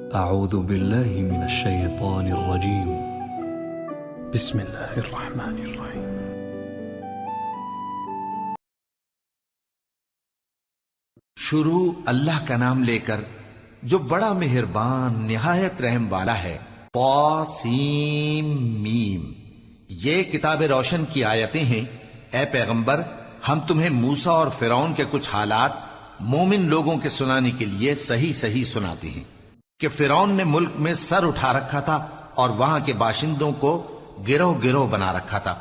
أعوذ بالله من الشيطان الرجيم. بسم الله الرحمن الرحيم. شروع اللہ کا نام لے کر جو بڑا مہربان نہایت رحم والا ہے. طاسیم میم. یہ کتاب روشن کی آیتیں ہیں. اے پیغمبر، ہم تمہیں موسیٰ اور فرعون کے کچھ حالات مومن لوگوں کے سنانے کے لیے صحیح صحیح سناتے ہیں کہ فرعون نے ملک میں سر اٹھا رکھا تھا اور وہاں کے باشندوں کو گروہ گروہ بنا رکھا تھا.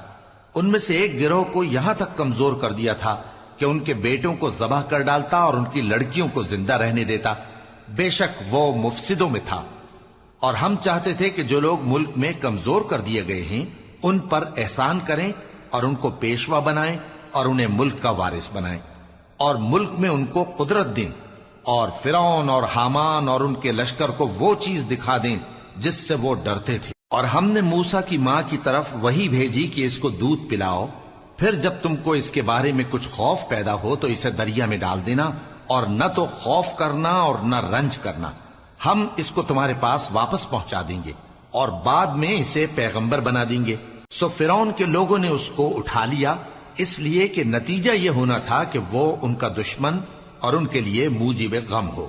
ان میں سے ایک گروہ کو یہاں تک کمزور کر دیا تھا کہ ان کے بیٹوں کو ذبح کر ڈالتا اور ان کی لڑکیوں کو زندہ رہنے دیتا. بے شک وہ مفسدوں میں تھا. اور ہم چاہتے تھے کہ جو لوگ ملک میں کمزور کر دیے گئے ہیں ان پر احسان کریں اور ان کو پیشوا بنائیں اور انہیں ملک کا وارث بنائیں اور ملک میں ان کو قدرت دیں اور فرعون اور حامان اور ان کے لشکر کو وہ چیز دکھا دیں جس سے وہ ڈرتے تھے. اور ہم نے موسیٰ کی ماں کی طرف وحی بھیجی کہ اس کو دودھ پلاؤ، پھر جب تم کو اس کے بارے میں کچھ خوف پیدا ہو تو اسے دریا میں ڈال دینا اور نہ تو خوف کرنا اور نہ رنج کرنا. ہم اس کو تمہارے پاس واپس پہنچا دیں گے اور بعد میں اسے پیغمبر بنا دیں گے. سو فرعون کے لوگوں نے اس کو اٹھا لیا، اس لیے کہ نتیجہ یہ ہونا تھا کہ وہ ان کا دشمن اور ان کے لیے موجب غم ہو.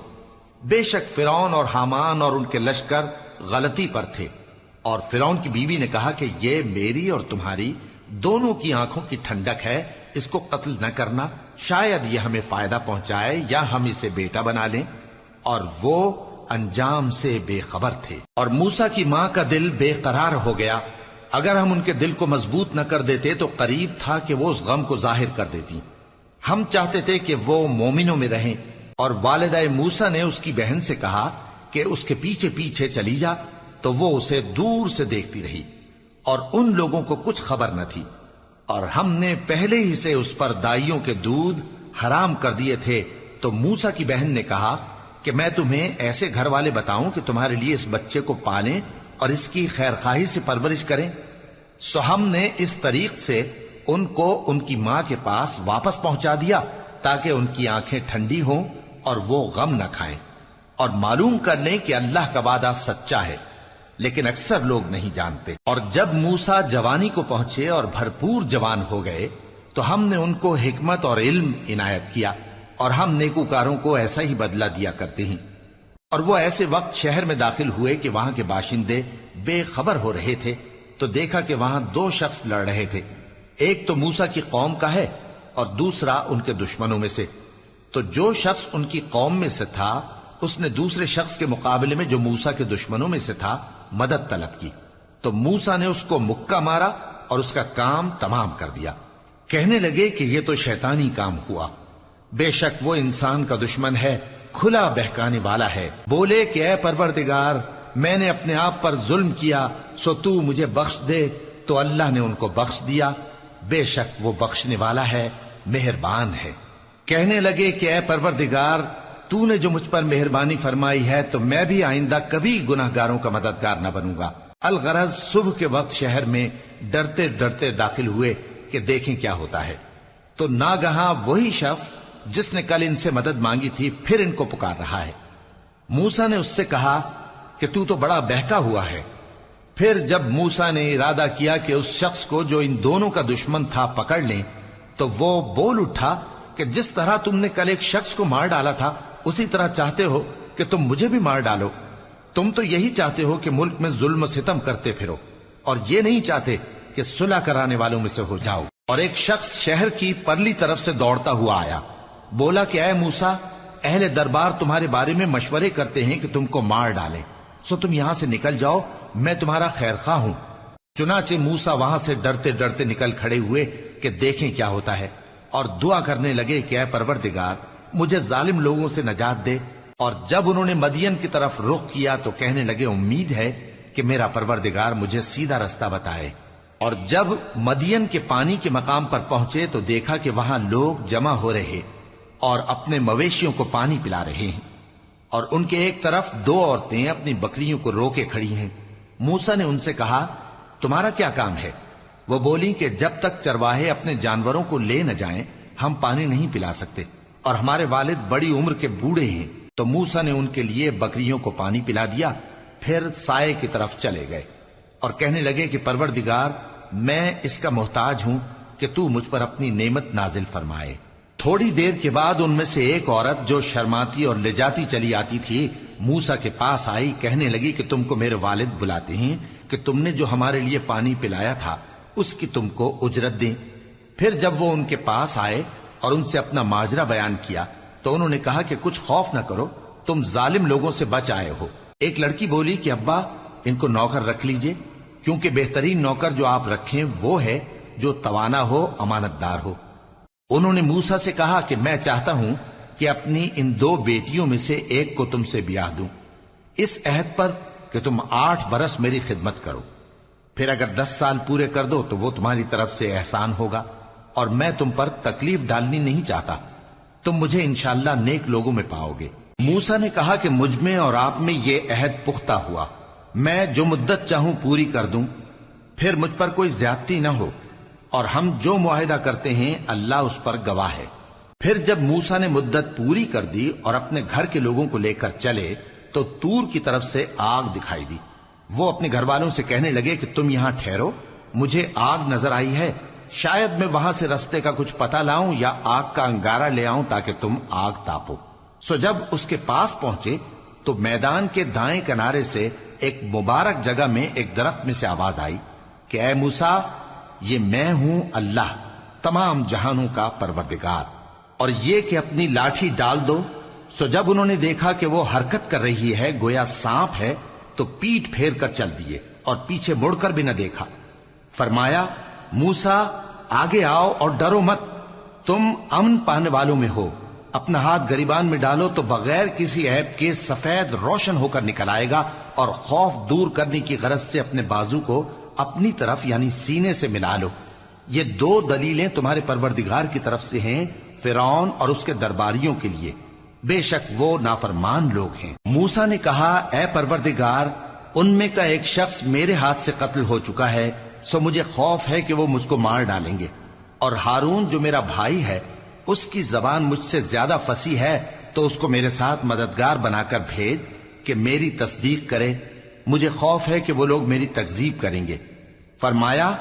بے شک فرعون اور حامان اور ان کے لشکر غلطی پر تھے. اور فرعون کی بیوی نے کہا کہ یہ میری اور تمہاری دونوں کی آنکھوں کی ٹھنڈک ہے، اس کو قتل نہ کرنا، شاید یہ ہمیں فائدہ پہنچائے یا ہم اسے بیٹا بنا لیں. اور وہ انجام سے بے خبر تھے. اور موسیٰ کی ماں کا دل بے قرار ہو گیا. اگر ہم ان کے دل کو مضبوط نہ کر دیتے تو قریب تھا کہ وہ اس غم کو ظاہر کر دیتی. ہم چاہتے تھے کہ وہ مومنوں میں رہیں. اور والدہ موسیٰ نے اس کی بہن سے کہا کہ اس کے پیچھے پیچھے چلی جا، تو وہ اسے دور سے دیکھتی رہی اور ان لوگوں کو کچھ خبر نہ تھی. اور ہم نے پہلے ہی سے اس پر دائیوں کے دودھ حرام کر دیے تھے. تو موسیٰ کی بہن نے کہا کہ میں تمہیں ایسے گھر والے بتاؤں کہ تمہارے لیے اس بچے کو پالیں اور اس کی خیر خواہی سے پرورش کریں. سو ہم نے اس طریق سے ان کو ان کی ماں کے پاس واپس پہنچا دیا تاکہ ان کی آنکھیں ٹھنڈی ہوں اور وہ غم نہ کھائیں اور معلوم کر لیں کہ اللہ کا وعدہ سچا ہے، لیکن اکثر لوگ نہیں جانتے. اور جب موسیٰ جوانی کو پہنچے اور بھرپور جوان ہو گئے تو ہم نے ان کو حکمت اور علم عنایت کیا، اور ہم نیکوکاروں کو ایسا ہی بدلہ دیا کرتے ہیں. اور وہ ایسے وقت شہر میں داخل ہوئے کہ وہاں کے باشندے بے خبر ہو رہے تھے تو دیکھا کہ وہاں دو شخص لڑ رہے تھے. ایک تو موسیٰ کی قوم کا ہے اور دوسرا ان کے دشمنوں میں سے. تو جو شخص ان کی قوم میں سے تھا اس نے دوسرے شخص کے مقابلے میں جو موسیٰ کے دشمنوں میں سے تھا مدد طلب کی. تو موسیٰ نے اس کو مکہ مارا اور اس کا کام تمام کر دیا. کہنے لگے کہ یہ تو شیطانی کام ہوا، بے شک وہ انسان کا دشمن ہے، کھلا بہکانے والا ہے. بولے کہ اے پروردگار، میں نے اپنے آپ پر ظلم کیا، سو تو مجھے بخش دے. تو اللہ نے ان کو بخش دیا. بے شک وہ بخشنے والا ہے، مہربان ہے. کہنے لگے کہ اے پروردگار، تو نے جو مجھ پر مہربانی فرمائی ہے تو میں بھی آئندہ کبھی گناہ گاروں کا مددگار نہ بنوں گا. الغرض صبح کے وقت شہر میں ڈرتے ڈرتے داخل ہوئے کہ دیکھیں کیا ہوتا ہے. تو ناگہاں وہی شخص جس نے کل ان سے مدد مانگی تھی پھر ان کو پکار رہا ہے. موسیٰ نے اس سے کہا کہ تو بڑا بہکا ہوا ہے. پھر جب موسیٰ نے ارادہ کیا کہ اس شخص کو جو ان دونوں کا دشمن تھا پکڑ لیں تو وہ بول اٹھا کہ جس طرح تم نے کل ایک شخص کو مار ڈالا تھا اسی طرح چاہتے ہو کہ تم مجھے بھی مار ڈالو. تم تو یہی چاہتے ہو کہ ملک میں ظلم و ستم کرتے پھرو اور یہ نہیں چاہتے کہ صلح کرانے والوں میں سے ہو جاؤ. اور ایک شخص شہر کی پرلی طرف سے دوڑتا ہوا آیا. بولا کہ اے موسیٰ، اہل دربار تمہارے بارے میں مشورے کرتے ہیں کہ تم کو مار ڈالیں، سو تم یہاں سے نکل جاؤ، میں تمہارا خیر خواہ ہوں. چنانچہ موسیٰ وہاں سے ڈرتے ڈرتے نکل کھڑے ہوئے کہ دیکھیں کیا ہوتا ہے اور دعا کرنے لگے کہ اے پروردگار، مجھے ظالم لوگوں سے نجات دے. اور جب انہوں نے مدین کی طرف رخ کیا تو کہنے لگے امید ہے کہ میرا پروردگار مجھے سیدھا رستہ بتائے. اور جب مدین کے پانی کے مقام پر پہنچے تو دیکھا کہ وہاں لوگ جمع ہو رہے اور اپنے مویشیوں کو پانی پلا رہے ہیں، اور ان کے ایک طرف دو عورتیں اپنی بکریوں کو روکے کھڑی ہیں. موسیٰ نے ان سے کہا تمہارا کیا کام ہے؟ وہ بولی کہ جب تک چرواہے اپنے جانوروں کو لے نہ جائیں ہم پانی نہیں پلا سکتے، اور ہمارے والد بڑی عمر کے بوڑھے ہیں. تو موسیٰ نے ان کے لیے بکریوں کو پانی پلا دیا، پھر سائے کی طرف چلے گئے اور کہنے لگے کہ پروردگار، میں اس کا محتاج ہوں کہ تو مجھ پر اپنی نعمت نازل فرمائے۔ تھوڑی دیر کے بعد ان میں سے ایک عورت جو شرماتی اور لجاتی چلی آتی تھی موسیٰ کے پاس آئی، کہنے لگی کہ تم کو میرے والد بلاتے ہیں کہ تم نے جو ہمارے لیے پانی پلایا تھا اس کی تم کو اجرت دیں۔ پھر جب وہ ان کے پاس آئے اور ان سے اپنا ماجرا بیان کیا تو انہوں نے کہا کہ کچھ خوف نہ کرو، تم ظالم لوگوں سے بچ آئے ہو۔ ایک لڑکی بولی کہ ابا، ان کو نوکر رکھ لیجئے، کیونکہ بہترین نوکر جو آپ رکھیں وہ ہے جو توانا ہو، امانت دار ہو۔ انہوں نے موسیٰ سے کہا کہ میں چاہتا ہوں کہ اپنی ان 2 بیٹیوں میں سے ایک کو تم سے بیاہ دوں، اس عہد پر کہ تم 8 برس میری خدمت کرو، پھر اگر 10 سال پورے کر دو تو وہ تمہاری طرف سے احسان ہوگا، اور میں تم پر تکلیف ڈالنی نہیں چاہتا، تم مجھے انشاءاللہ نیک لوگوں میں پاؤ گے۔ موسیٰ نے کہا کہ مجھ میں اور آپ میں یہ عہد پختہ ہوا، میں جو مدت چاہوں پوری کر دوں، پھر مجھ پر کوئی زیادتی نہ ہو، اور ہم جو معاہدہ کرتے ہیں اللہ اس پر گواہ ہے۔ پھر جب موسیٰ نے مدت پوری کر دی اور اپنے گھر کے لوگوں کو لے کر چلے تو طور کی طرف سے آگ دکھائی دی۔ وہ اپنے گھر والوں سے کہنے لگے کہ تم یہاں ٹھہرو، مجھے آگ نظر آئی ہے، شاید میں وہاں سے رستے کا کچھ پتہ لاؤں یا آگ کا انگارہ لے آؤں تاکہ تم آگ تاپو۔ سو جب اس کے پاس پہنچے تو میدان کے دائیں کنارے سے ایک مبارک جگہ میں ایک درخت میں سے آواز آئی کہ اے موسیٰ، یہ میں ہوں اللہ، تمام جہانوں کا پروردگار، اور یہ کہ اپنی لاٹھی ڈال دو۔ سو جب انہوں نے دیکھا کہ وہ حرکت کر رہی ہے گویا سانپ ہے تو پیٹ پھیر کر چل دیے اور پیچھے مڑ کر بھی نہ دیکھا۔ فرمایا موسیٰ آگے آؤ اور ڈرو مت، تم امن پانے والوں میں ہو، اپنا ہاتھ گریبان میں ڈالو تو بغیر کسی عیب کے سفید روشن ہو کر نکل آئے گا، اور خوف دور کرنے کی غرض سے اپنے بازو کو اپنی طرف یعنی سینے سے ملا لو۔ یہ 2 دلیلیں تمہارے پروردگار کی طرف سے ہیں فرعون اور اس کے درباریوں کے لیے، بے شک وہ نافرمان لوگ ہیں۔ موسیٰ نے کہا اے پروردگار، ان میں کا ایک شخص میرے ہاتھ سے قتل ہو چکا ہے، سو مجھے خوف ہے کہ وہ مجھ کو مار ڈالیں گے، اور ہارون جو میرا بھائی ہے اس کی زبان مجھ سے زیادہ فصیح ہے، تو اس کو میرے ساتھ مددگار بنا کر بھیج کہ میری تصدیق کرے، مجھے خوف ہے کہ وہ لوگ میری تکذیب کریں گے۔ فرمایا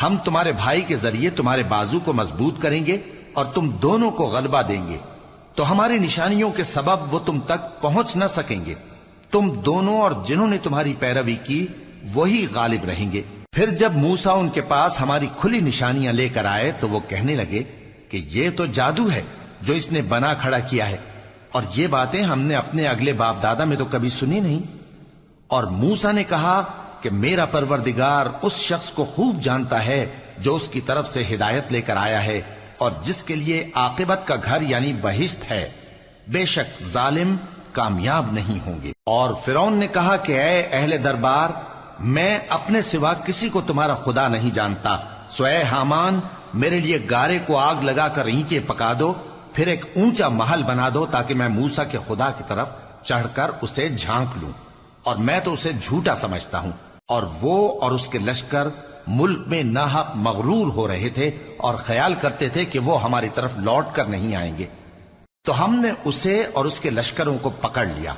ہم تمہارے بھائی کے ذریعے تمہارے بازو کو مضبوط کریں گے اور تم دونوں کو غلبہ دیں گے، تو ہماری نشانیوں کے سبب وہ تم تک پہنچ نہ سکیں گے، تم دونوں اور جنہوں نے تمہاری پیروی کی وہی غالب رہیں گے۔ پھر جب موسیٰ ان کے پاس ہماری کھلی نشانیاں لے کر آئے تو وہ کہنے لگے کہ یہ تو جادو ہے جو اس نے بنا کھڑا کیا ہے، اور یہ باتیں ہم نے اپنے اگلے باپ دادا میں تو کبھی سنی نہیں۔ اور موسیٰ نے کہا کہ میرا پروردگار اس شخص کو خوب جانتا ہے جو اس کی طرف سے ہدایت لے کر آیا ہے اور جس کے لیے عاقبت کا گھر یعنی بہشت ہے، بے شک ظالم کامیاب نہیں ہوں گے۔ اور فرعون نے کہا کہ اے اہل دربار، میں اپنے سوا کسی کو تمہارا خدا نہیں جانتا، سو اے حامان میرے لیے گارے کو آگ لگا کر اینٹیں پکا دو، پھر ایک اونچا محل بنا دو تاکہ میں موسیٰ کے خدا کی طرف چڑھ کر اسے جھانک لوں، اور میں تو اسے جھوٹا سمجھتا ہوں۔ اور وہ اور اس کے لشکر ملک میں ناحق مغرور ہو رہے تھے اور خیال کرتے تھے کہ وہ ہماری طرف لوٹ کر نہیں آئیں گے، تو ہم نے اسے اور اس کے لشکروں کو پکڑ لیا،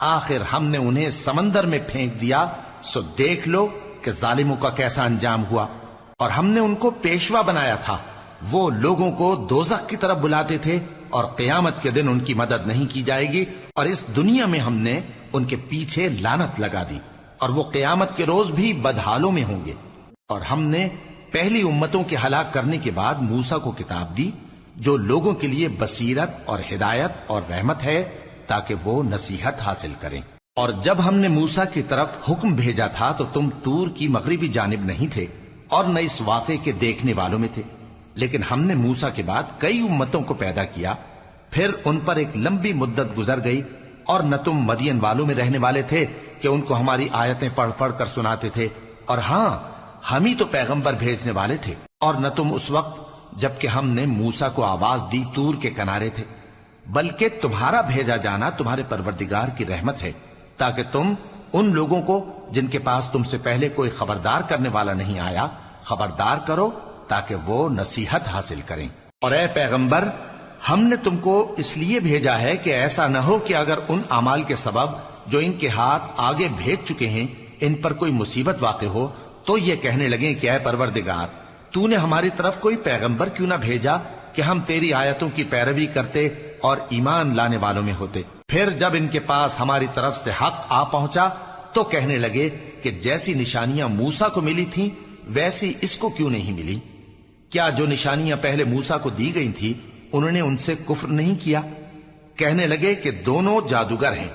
آخر ہم نے انہیں سمندر میں پھینک دیا، سو دیکھ لو کہ ظالموں کا کیسا انجام ہوا۔ اور ہم نے ان کو پیشوا بنایا تھا، وہ لوگوں کو دوزخ کی طرف بلاتے تھے، اور قیامت کے دن ان کی مدد نہیں کی جائے گی، اور اس دنیا میں ہم نے ان کے پیچھے لعنت لگا دی، اور وہ قیامت کے روز بھی بدحالوں میں ہوں گے۔ اور ہم نے پہلی امتوں کے ہلاک کرنے کے بعد موسیٰ کو کتاب دی جو لوگوں کے لیے بصیرت اور ہدایت اور رحمت ہے تاکہ وہ نصیحت حاصل کریں۔ اور جب ہم نے موسیٰ کی طرف حکم بھیجا تھا تو تم طور کی مغربی جانب نہیں تھے اور نہ اس واقعے کے دیکھنے والوں میں تھے، لیکن ہم نے موسیٰ کے بعد کئی امتوں کو پیدا کیا، پھر ان پر ایک لمبی مدت گزر گئی، اور نہ تم مدین والوں میں رہنے والے تھے کہ ان کو ہماری آیتیں پڑھ پڑھ کر سناتے تھے، اور ہاں ہم ہی تو پیغمبر بھیجنے والے تھے، اور نہ تم اس وقت جبکہ ہم نے موسیٰ کو آواز دی طور کے کنارے تھے، بلکہ تمہارا بھیجا جانا تمہارے پروردگار کی رحمت ہے تاکہ تم ان لوگوں کو جن کے پاس تم سے پہلے کوئی خبردار کرنے والا نہیں آیا خبردار کرو تاکہ وہ نصیحت حاصل کریں۔ اور اے پیغمبر، ہم نے تم کو اس لیے بھیجا ہے کہ ایسا نہ ہو کہ اگر ان اعمال کے سبب جو ان کے ہاتھ آگے بھیج چکے ہیں ان پر کوئی مصیبت واقع ہو تو یہ کہنے لگیں کہ اے پروردگار تو نے ہماری طرف کوئی پیغمبر کیوں نہ بھیجا کہ ہم تیری آیتوں کی پیروی کرتے اور ایمان لانے والوں میں ہوتے۔ پھر جب ان کے پاس ہماری طرف سے حق آ پہنچا تو کہنے لگے کہ جیسی نشانیاں موسیٰ کو ملی تھیں ویسی اس کو کیوں نہیں ملی؟ کیا جو نشانیاں پہلے موسیٰ کو دی گئی تھی انہوں نے ان سے کفر نہیں کیا؟ کہنے لگے کہ دونوں جادوگر ہیں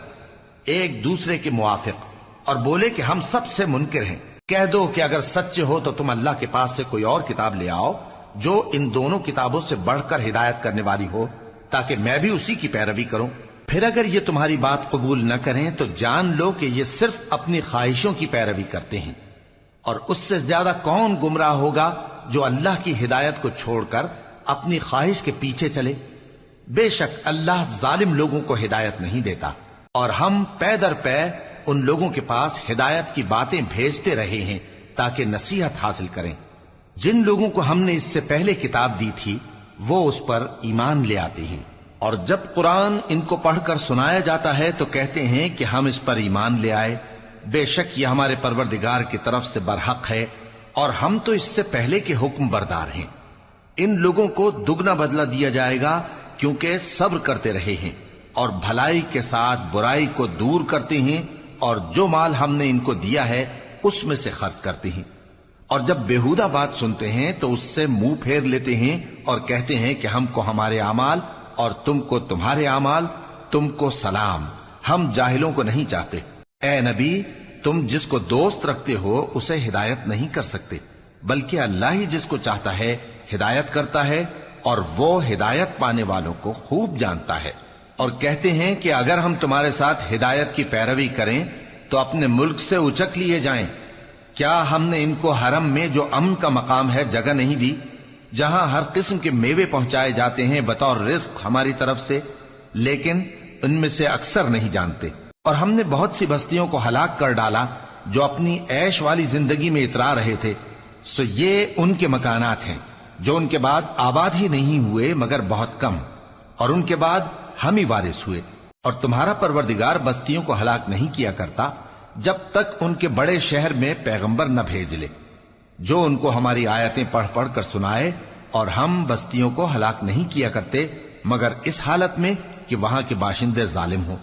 ایک دوسرے کے موافق، اور بولے کہ ہم سب سے منکر ہیں۔ کہہ دو کہ اگر سچے ہو تو تم اللہ کے پاس سے کوئی اور کتاب لے آؤ جو ان دونوں کتابوں سے بڑھ کر ہدایت کرنے والی ہو تاکہ میں بھی اسی کی پیروی کروں۔ پھر اگر یہ تمہاری بات قبول نہ کریں تو جان لو کہ یہ صرف اپنی خواہشوں کی پیروی کرتے ہیں، اور اس سے زیادہ کون گمراہ ہوگا جو اللہ کی ہدایت کو چھوڑ کر اپنی خواہش کے پیچھے چلے۔ بے شک اللہ ظالم لوگوں کو ہدایت نہیں دیتا، اور ہم پے در پے ان لوگوں کے پاس ہدایت کی باتیں بھیجتے رہے ہیں تاکہ نصیحت حاصل کریں۔ جن لوگوں کو ہم نے اس سے پہلے کتاب دی تھی وہ اس پر ایمان لے آتے ہیں، اور جب قرآن ان کو پڑھ کر سنایا جاتا ہے تو کہتے ہیں کہ ہم اس پر ایمان لے آئے۔ بے شک یہ ہمارے پروردگار کی طرف سے برحق ہے، اور ہم تو اس سے پہلے کے حکم بردار ہیں۔ ان لوگوں کو دگنا بدلہ دیا جائے گا کیونکہ صبر کرتے رہے ہیں اور بھلائی کے ساتھ برائی کو دور کرتے ہیں، اور جو مال ہم نے ان کو دیا ہے اس میں سے خرچ کرتے ہیں، اور جب بےہودہ بات سنتے ہیں تو اس سے منہ پھیر لیتے ہیں اور کہتے ہیں کہ ہم کو ہمارے اعمال اور تم کو تمہارے اعمال، تم کو سلام، ہم جاہلوں کو نہیں چاہتے۔ اے نبی تم جس کو دوست رکھتے ہو اسے ہدایت نہیں کر سکتے، بلکہ اللہ ہی جس کو چاہتا ہے ہدایت کرتا ہے، اور وہ ہدایت پانے والوں کو خوب جانتا ہے۔ اور کہتے ہیں کہ اگر ہم تمہارے ساتھ ہدایت کی پیروی کریں تو اپنے ملک سے اچک لیے جائیں۔ کیا ہم نے ان کو حرم میں جو امن کا مقام ہے جگہ نہیں دی، جہاں ہر قسم کے میوے پہنچائے جاتے ہیں بطور رزق ہماری طرف سے؟ لیکن ان میں سے اکثر نہیں جانتے۔ اور ہم نے بہت سی بستیوں کو ہلاک کر ڈالا جو اپنی عیش والی زندگی میں اترا رہے تھے، سو یہ ان کے مکانات ہیں جو ان کے بعد آباد ہی نہیں ہوئے مگر بہت کم، اور ان کے بعد ہم ہی وارث ہوئے۔ اور تمہارا پروردگار بستیوں کو ہلاک نہیں کیا کرتا جب تک ان کے بڑے شہر میں پیغمبر نہ بھیج لے جو ان کو ہماری آیتیں پڑھ پڑھ کر سنائے، اور ہم بستیوں کو ہلاک نہیں کیا کرتے مگر اس حالت میں کہ وہاں کے باشندے ظالم ہوں۔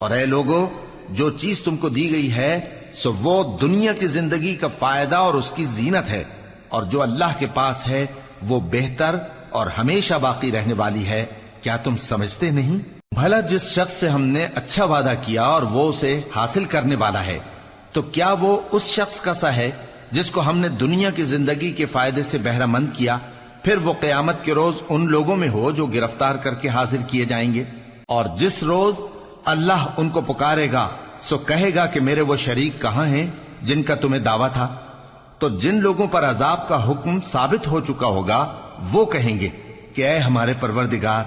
اور اے لوگو جو چیز تم کو دی گئی ہے سو وہ دنیا کی زندگی کا فائدہ اور اس کی زینت ہے، اور جو اللہ کے پاس ہے وہ بہتر اور ہمیشہ باقی رہنے والی ہے۔ کیا تم سمجھتے نہیں؟ بھلا جس شخص سے ہم نے اچھا وعدہ کیا اور وہ اسے حاصل کرنے والا ہے تو کیا وہ اس شخص کا سا ہے جس کو ہم نے دنیا کی زندگی کے فائدے سے بہرہ مند کیا، پھر وہ قیامت کے روز ان لوگوں میں ہو جو گرفتار کر کے حاضر کیے جائیں گے؟ اور جس روز اللہ ان کو پکارے گا سو کہے گا کہ میرے وہ شریک کہاں ہیں جن کا تمہیں دعویٰ تھا؟ تو جن لوگوں پر عذاب کا حکم ثابت ہو چکا ہوگا وہ کہیں گے کہ اے ہمارے پروردگار،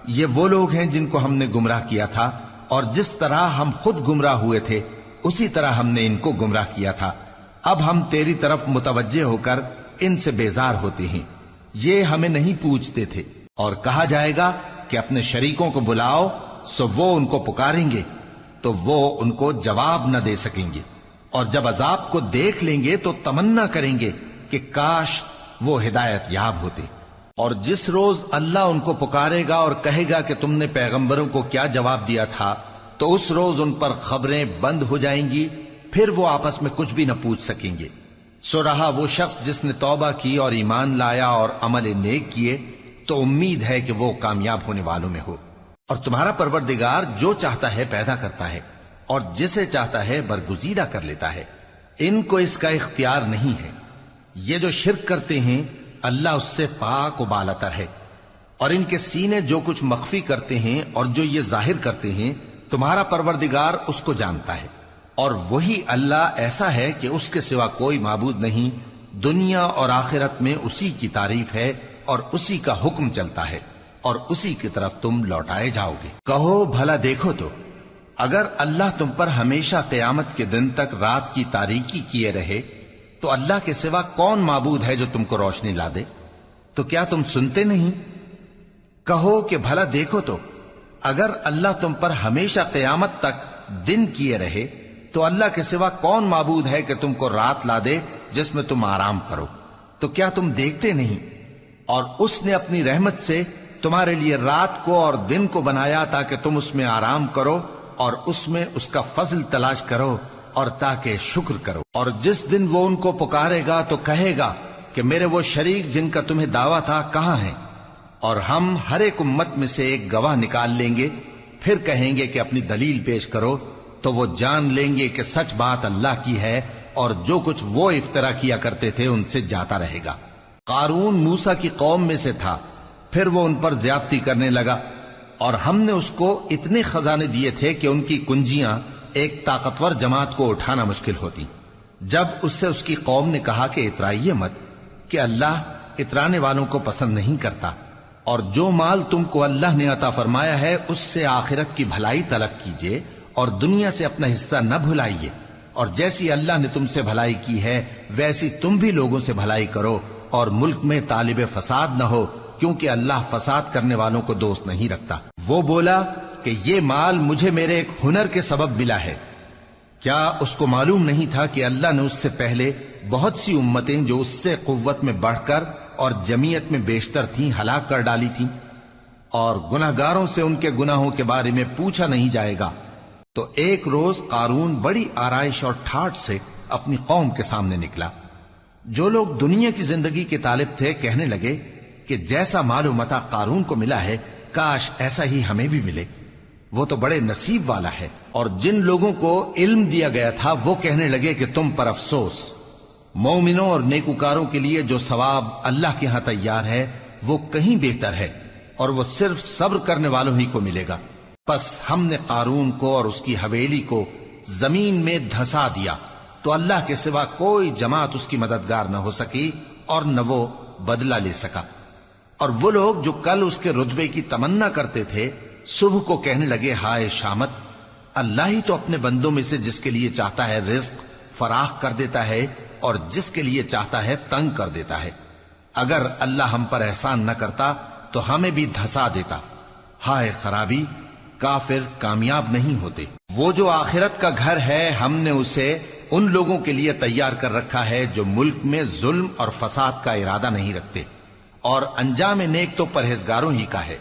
یہ وہ لوگ ہیں جن کو ہم نے گمراہ کیا تھا، اور جس طرح ہم خود گمراہ ہوئے تھے اسی طرح ہم نے ان کو گمراہ کیا تھا۔ اب ہم تیری طرف متوجہ ہو کر ان سے بیزار ہوتے ہیں، یہ ہمیں نہیں پوچھتے تھے۔ اور کہا جائے گا کہ اپنے شریکوں کو بلاؤ، سو وہ ان کو پکاریں گے تو وہ ان کو جواب نہ دے سکیں گے، اور جب عذاب کو دیکھ لیں گے تو تمنا کریں گے کہ کاش وہ ہدایت یاب ہوتے۔ اور جس روز اللہ ان کو پکارے گا اور کہے گا کہ تم نے پیغمبروں کو کیا جواب دیا تھا، تو اس روز ان پر خبریں بند ہو جائیں گی، پھر وہ آپس میں کچھ بھی نہ پوچھ سکیں گے۔ سو رہا وہ شخص جس نے توبہ کی اور ایمان لایا اور عمل نیک کیے تو امید ہے کہ وہ کامیاب ہونے والوں میں ہو۔ اور تمہارا پروردگار جو چاہتا ہے پیدا کرتا ہے اور جسے چاہتا ہے برگزیدہ کر لیتا ہے، ان کو اس کا اختیار نہیں ہے۔ یہ جو شرک کرتے ہیں اللہ اس سے پاک و بالاتر ہے، اور ان کے سینے جو کچھ مخفی کرتے ہیں اور جو یہ ظاہر کرتے ہیں تمہارا پروردگار اس کو جانتا ہے۔ اور وہی اللہ ایسا ہے کہ اس کے سوا کوئی معبود نہیں، دنیا اور آخرت میں اسی کی تعریف ہے اور اسی کا حکم چلتا ہے، اور اسی کی طرف تم لوٹائے جاؤ گے۔ کہو بھلا دیکھو تو اگر اللہ تم پر ہمیشہ قیامت کے دن تک رات کی تاریکی کیے رہے تو اللہ کے سوا کون معبود ہے جو تم کو روشنی لا دے؟ تو کیا تم سنتے نہیں؟ کہو کہ بھلا دیکھو تو اگر اللہ تم پر ہمیشہ قیامت تک دن کیے رہے تو اللہ کے سوا کون معبود ہے کہ تم کو رات لا دے جس میں تم آرام کرو؟ تو کیا تم دیکھتے نہیں؟ اور اس نے اپنی رحمت سے تمہارے لیے رات کو اور دن کو بنایا تاکہ تم اس میں آرام کرو اور اس میں اس کا فضل تلاش کرو اور تاکہ شکر کرو۔ اور جس دن وہ ان کو پکارے گا تو کہے گا کہ میرے وہ شریک جن کا تمہیں دعویٰ تھا کہاں ہیں؟ اور ہم ہر ایک امت میں سے ایک گواہ نکال لیں گے، پھر کہیں گے کہ اپنی دلیل پیش کرو، تو وہ جان لیں گے کہ سچ بات اللہ کی ہے اور جو کچھ وہ افترا کیا کرتے تھے ان سے جاتا رہے گا۔ قارون موسیٰ کی قوم میں سے تھا، پھر وہ ان پر زیادتی کرنے لگا، اور ہم نے اس کو اتنے خزانے دیے تھے کہ ان کی کنجیاں ایک طاقتور جماعت کو اٹھانا مشکل ہوتی۔ جب اس سے اس کی قوم نے کہا کہ اترائیے مت، کہ اللہ اترانے والوں کو پسند نہیں کرتا، اور جو مال تم کو اللہ نے عطا فرمایا ہے اس سے آخرت کی بھلائی طلب کیجیے اور دنیا سے اپنا حصہ نہ بھلائیے، اور جیسی اللہ نے تم سے بھلائی کی ہے ویسی تم بھی لوگوں سے بھلائی کرو، اور ملک میں طالب فساد نہ ہو، کیونکہ اللہ فساد کرنے والوں کو دوست نہیں رکھتا۔ وہ بولا کہ یہ مال مجھے میرے ایک ہنر کے سبب ملا ہے۔ کیا اس کو معلوم نہیں تھا کہ اللہ نے اس سے پہلے بہت سی امتیں جو اس سے قوت میں بڑھ کر اور جمعیت میں بیشتر تھیں ہلاک کر ڈالی تھیں، اور گناہگاروں سے ان کے گناہوں کے بارے میں پوچھا نہیں جائے گا؟ تو ایک روز قارون بڑی آرائش اور ٹھاٹ سے اپنی قوم کے سامنے نکلا۔ جو لوگ دنیا کی زندگی کے طالب تھے کہنے لگے کہ جیسا مال و متاع قارون کو ملا ہے کاش ایسا ہی ہمیں بھی ملے، وہ تو بڑے نصیب والا ہے۔ اور جن لوگوں کو علم دیا گیا تھا وہ کہنے لگے کہ تم پر افسوس، مومنوں اور نیکوکاروں کے لیے جو ثواب اللہ کے ہاں تیار ہے وہ کہیں بہتر ہے، اور وہ صرف صبر کرنے والوں ہی کو ملے گا۔ پس ہم نے قارون کو اور اس کی حویلی کو زمین میں دھسا دیا، تو اللہ کے سوا کوئی جماعت اس کی مددگار نہ ہو سکی اور نہ وہ بدلہ لے سکا۔ اور وہ لوگ جو کل اس کے رتبے کی تمنا کرتے تھے صبح کو کہنے لگے ہائے شامت، اللہ ہی تو اپنے بندوں میں سے جس کے لیے چاہتا ہے رزق فراخ کر دیتا ہے اور جس کے لیے چاہتا ہے تنگ کر دیتا ہے۔ اگر اللہ ہم پر احسان نہ کرتا تو ہمیں بھی دھسا دیتا۔ ہائے خرابی، کافر کامیاب نہیں ہوتے۔ وہ جو آخرت کا گھر ہے ہم نے اسے ان لوگوں کے لیے تیار کر رکھا ہے جو ملک میں ظلم اور فساد کا ارادہ نہیں رکھتے، اور انجام نیک تو پرہیزگاروں ہی کا ہے۔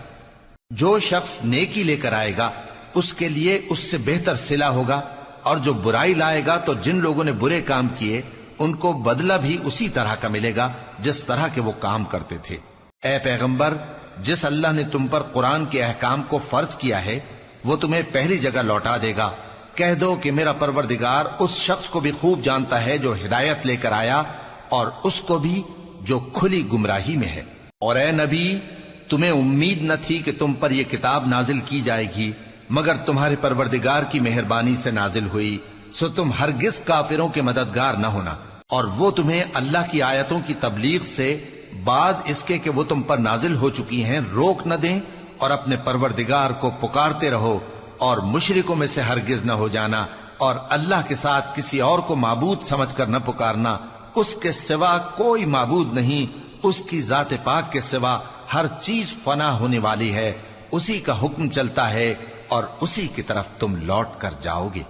جو شخص نیکی لے کر آئے گا اس کے لیے اس سے بہتر صلہ ہوگا، اور جو برائی لائے گا تو جن لوگوں نے برے کام کیے ان کو بدلہ بھی اسی طرح کا ملے گا جس طرح کے وہ کام کرتے تھے۔ اے پیغمبر، جس اللہ نے تم پر قرآن کے احکام کو فرض کیا ہے وہ تمہیں پہلی جگہ لوٹا دے گا۔ کہہ دو کہ میرا پروردگار اس شخص کو بھی خوب جانتا ہے جو ہدایت لے کر آیا، اور اس کو بھی جو کھلی گمراہی میں ہے۔ اور اے نبی، تمہیں امید نہ تھی کہ تم پر یہ کتاب نازل کی جائے گی مگر تمہارے پروردگار کی مہربانی سے نازل ہوئی، سو تم ہرگز کافروں کے مددگار نہ ہونا، اور وہ تمہیں اللہ کی آیتوں کی تبلیغ سے بعد اس کے کہ وہ تم پر نازل ہو چکی ہیں روک نہ دیں، اور اپنے پروردگار کو پکارتے رہو اور مشرکوں میں سے ہرگز نہ ہو جانا، اور اللہ کے ساتھ کسی اور کو معبود سمجھ کر نہ پکارنا۔ اس کے سوا کوئی معبود نہیں، اس کی ذات پاک کے سوا ہر چیز فنا ہونے والی ہے، اسی کا حکم چلتا ہے اور اسی کی طرف تم لوٹ کر جاؤ گے۔